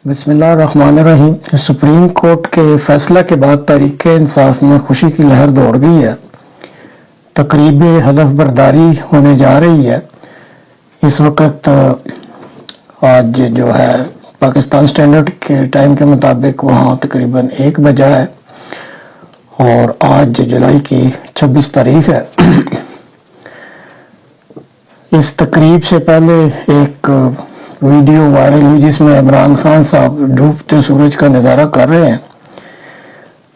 बिस्मिल्लाहिर्रहमानिर्रहीम। Supreme court के फैसला के बाद तहरीक इंसाफ में खुशी की लहर दौड़ गई है। तकरीब हलफ बर्दारी होने जा रही है। इस वक्त आज जो है पाकिस्तान स्टैंडर्ड के टाइम के मुताबिक वहाँ तकरीबन 1 बजा है और आज जुलाई की 26 तारीख है। इस तकरीब से पहले एक वीडियो वायरल हुई जिसमें इमरान खान साहब डूबते सूरज का नज़ारा कर रहे हैं।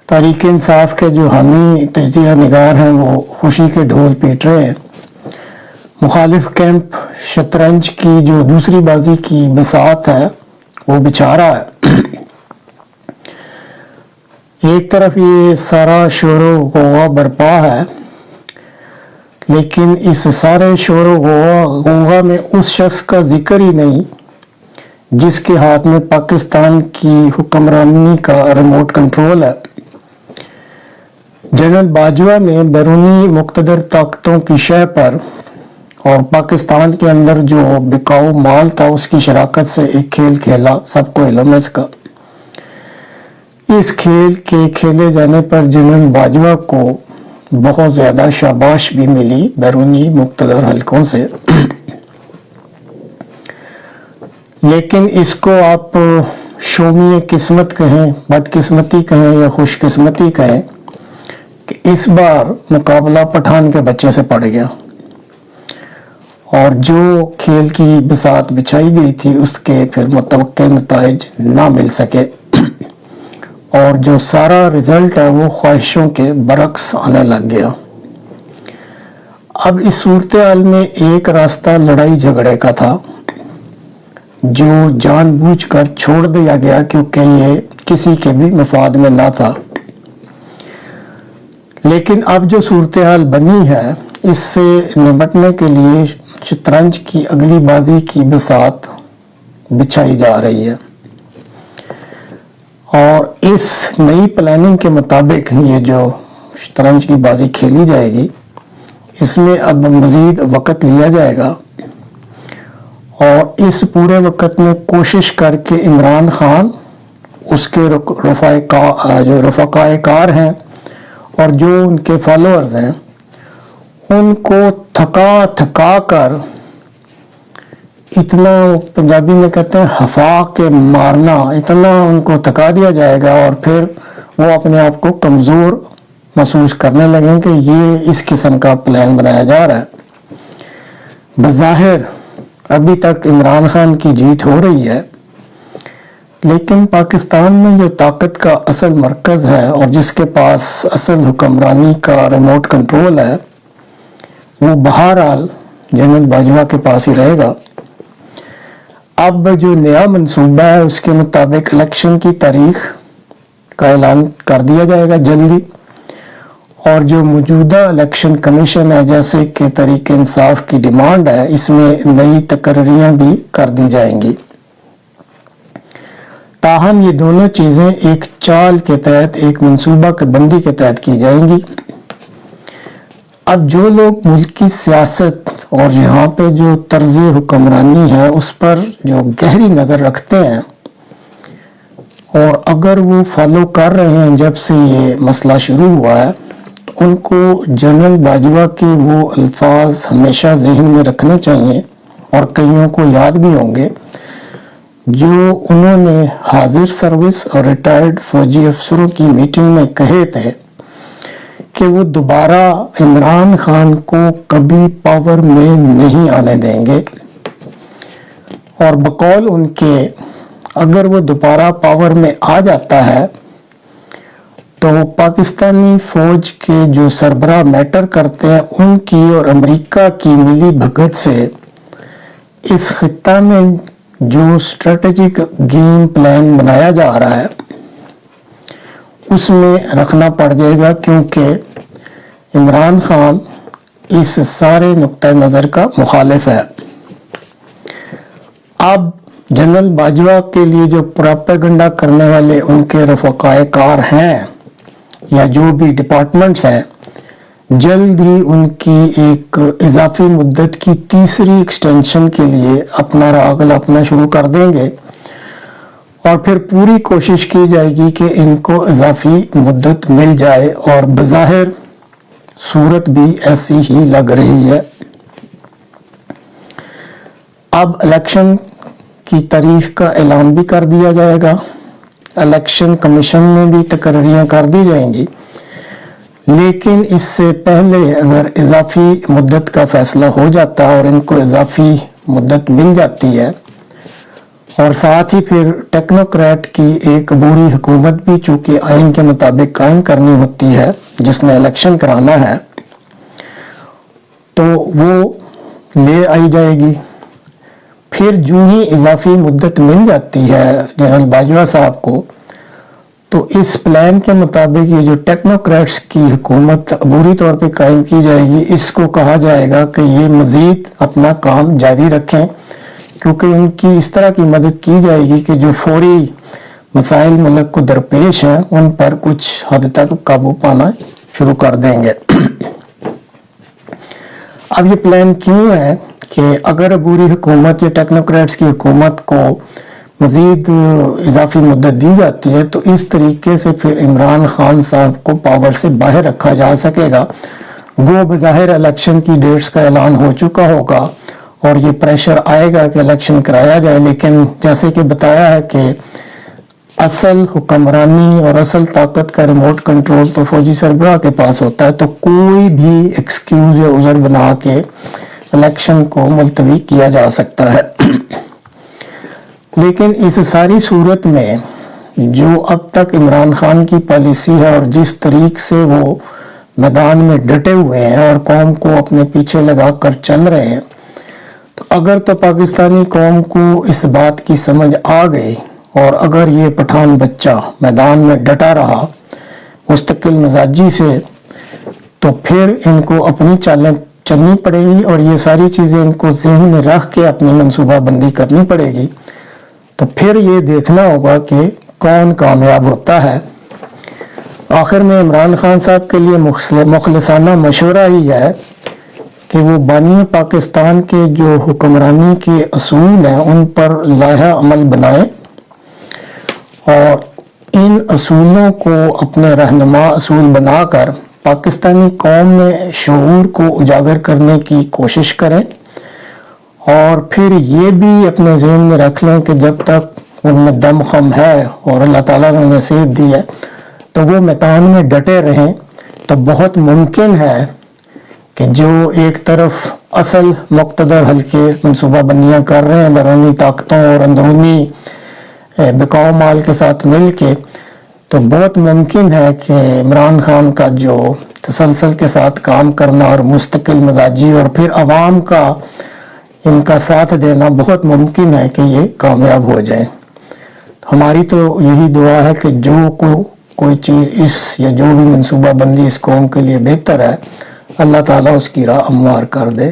तहरीक इंसाफ के जो हामी तजज़िया निगार हैं वो खुशी के ढोल पीट रहे हैं। मुखालिफ कैंप शतरंज की जो दूसरी बाजी की बसात है वो बिछा रहा है। एक तरफ ये सारा शोर गौवा बरपा है, लेकिन इस सारे शोर गौवा में उस शख्स का जिक्र ही नहीं जिसके हाथ में पाकिस्तान की हुक्मरानी का रिमोट कंट्रोल है। जनरल बाजवा ने बैरूनी मुक़्तदर ताकतों की शह पर और पाकिस्तान के अंदर जो बिकाऊ माल था उसकी शराकत से एक खेल खेला, सबको इल्म है इसका। इस खेल के खेले जाने पर जनरल बाजवा को बहुत ज़्यादा शाबाश भी मिली बैरूनी मुक़्तदर हलकों से। लेकिन इसको आप शोमीय किस्मत कहें, बदकिस्मती कहें या खुशकिस्मती कहें कि इस बार मुकाबला पठान के बच्चे से पड़ गया और जो खेल की बिसात बिछाई गई थी उसके फिर मुतवक्के नताइज ना मिल सके और जो सारा रिजल्ट है वो ख्वाहिशों के बरक्स आने लग गया। अब इस सूरत हाल में एक रास्ता लड़ाई झगड़े का था जो जानबूझकर छोड़ दिया गया क्योंकि ये किसी के भी मफाद में ना था। लेकिन अब जो सूरत हाल बनी है इससे निपटने के लिए शतरंज की अगली बाजी की बसात बिछाई जा रही है और इस नई प्लानिंग के मुताबिक ये जो शतरंज की बाजी खेली जाएगी इसमें अब मज़ीद वक़्त लिया जाएगा और इस पूरे वक़्त में कोशिश करके इमरान खान उसके जो रफ़ाक़ाए कार हैं और जो उनके फॉलोअर्स हैं उनको थका कर इतना, पंजाबी में कहते हैं हफा के मारना, इतना उनको थका दिया जाएगा और फिर वो अपने आप को कमज़ोर महसूस करने लगें कि ये इस किस्म का प्लान बनाया जा रहा है। बज़ाहिर अभी तक इमरान खान की जीत हो रही है, लेकिन पाकिस्तान में जो ताकत का असल मरकज़ है और जिसके पास असल हुक्मरानी का रिमोट कंट्रोल है वो बहरहाल जनरल बाजवा के पास ही रहेगा। अब जो नया मंसूबा है उसके मुताबिक इलेक्शन की तारीख का ऐलान कर दिया जाएगा जल्दी और जो मौजूदा इलेक्शन कमीशन है जैसे कि तहरीक इंसाफ की डिमांड है इसमें नई तकर्रियां भी कर दी जाएंगी। ताहम ये दोनों चीज़ें एक चाल के तहत, एक मंसूबा के बंदी के तहत की जाएंगी। अब जो लोग मुल्क की सियासत और यहाँ पे जो तर्ज हुक्मरानी है उस पर जो गहरी नज़र रखते हैं और अगर वो फॉलो कर रहे हैं जब से ये मसला शुरू हुआ है तो उनको जनरल बाजवा के वो अल्फाज हमेशा जहन में रखने चाहिए और कईयों को याद भी होंगे जो उन्होंने हाजिर सर्विस और रिटायर्ड फौजी अफसरों की मीटिंग में कहे थे कि वो दोबारा इमरान खान को कभी पावर में नहीं आने देंगे और बकौल उनके अगर वो दोबारा पावर में आ जाता है तो पाकिस्तानी फौज के जो सरबराह मैटर करते हैं उनकी और अमेरिका की मिली भगत से इस खित्ता में जो स्ट्रेटेजिक गेम प्लान बनाया जा रहा है उसमें रखना पड़ जाएगा क्योंकि इमरान खान इस सारे नुक्ता नज़र का मुखालिफ है। अब जनरल बाजवा के लिए जो प्रोपेगेंडा करने वाले उनके रफ़ाक़ाए कार हैं या जो भी डिपार्टमेंट्स हैं जल्द ही उनकी एक इजाफी मुद्दत की तीसरी एक्सटेंशन के लिए अपना राग अपना शुरू कर देंगे اور پھر پوری کوشش کی جائے گی کہ ان کو اضافی مدت مل جائے، اور بظاہر صورت بھی ایسی ہی لگ رہی ہے۔ اب الیکشن کی تاریخ کا اعلان بھی کر دیا جائے گا، الیکشن کمیشن میں بھی تقرریاں کر دی جائیں گی، لیکن اس سے پہلے اگر اضافی مدت کا فیصلہ ہو جاتا ہے اور ان کو اضافی مدت مل جاتی ہے، اور ساتھ ہی پھر ٹیکنوکریٹ کی ایک عبوری حکومت بھی چونکہ آئین کے مطابق قائم کرنی ہوتی ہے جس نے الیکشن کرانا ہے، تو وہ لے آئی جائے گی۔ پھر جو ہی اضافی مدت مل جاتی ہے جنرل باجوہ صاحب کو، تو اس پلان کے مطابق یہ جو ٹیکنوکریٹس کی حکومت عبوری طور پہ قائم کی جائے گی، اس کو کہا جائے گا کہ یہ مزید اپنا کام جاری رکھیں، کیونکہ ان کی اس طرح کی مدد کی جائے گی کہ جو فوری مسائل ملک کو درپیش ہیں ان پر کچھ حد تک قابو پانا شروع کر دیں گے۔ اب یہ پلان کیوں ہے کہ اگر عبوری حکومت یا ٹیکنوکریٹس کی حکومت کو مزید اضافی مدت دی جاتی ہے تو اس طریقے سے پھر عمران خان صاحب کو پاور سے باہر رکھا جا سکے گا۔ گو بظاہر الیکشن کی ڈیٹس کا اعلان ہو چکا ہوگا اور یہ پریشر آئے گا کہ الیکشن کرایا جائے، لیکن جیسے کہ بتایا ہے کہ اصل حکمرانی اور اصل طاقت کا ریموٹ کنٹرول تو فوجی سربراہ کے پاس ہوتا ہے، تو کوئی بھی ایکسکیوز یا عذر بنا کے الیکشن کو ملتوی کیا جا سکتا ہے۔ لیکن اس ساری صورت میں جو اب تک عمران خان کی پالیسی ہے اور جس طریق سے وہ میدان میں ڈٹے ہوئے ہیں اور قوم کو اپنے پیچھے لگا کر چل رہے ہیں، تو اگر تو پاکستانی قوم کو اس بات کی سمجھ آ گئی اور اگر یہ پٹھان بچہ میدان میں ڈٹا رہا مستقل مزاجی سے، تو پھر ان کو اپنی چالیں چلنی پڑے گی اور یہ ساری چیزیں ان کو ذہن میں رکھ کے اپنی منصوبہ بندی کرنی پڑے گی۔ تو پھر یہ دیکھنا ہوگا کہ کون کامیاب ہوتا ہے۔ آخر میں عمران خان صاحب کے لیے مخلصانہ مشورہ ہی ہے کہ وہ بانی پاکستان کے جو حکمرانی کے اصول ہیں ان پر لائحہ عمل بنائیں اور ان اصولوں کو اپنے رہنما اصول بنا کر پاکستانی قوم میں شعور کو اجاگر کرنے کی کوشش کریں، اور پھر یہ بھی اپنے ذہن میں رکھ لیں کہ جب تک ان میں دم خم ہے اور اللہ تعالیٰ نے نصیب دی ہے تو وہ میدان میں ڈٹے رہیں۔ تو بہت ممکن ہے کہ جو ایک طرف اصل مقتدر حلقے منصوبہ بندیاں کر رہے ہیں بیرونی طاقتوں اور اندرونی بکاؤ مال کے ساتھ مل کے، تو بہت ممکن ہے کہ عمران خان کا جو تسلسل کے ساتھ کام کرنا اور مستقل مزاجی اور پھر عوام کا ان کا ساتھ دینا بہت ممکن ہے کہ یہ کامیاب ہو جائے۔ ہماری تو یہی دعا ہے کہ جو کوئی چیز اس یا جو بھی منصوبہ بندی اس قوم کے لیے بہتر ہے، اللہ تعالیٰ اس کی راہ ہموار کر دے۔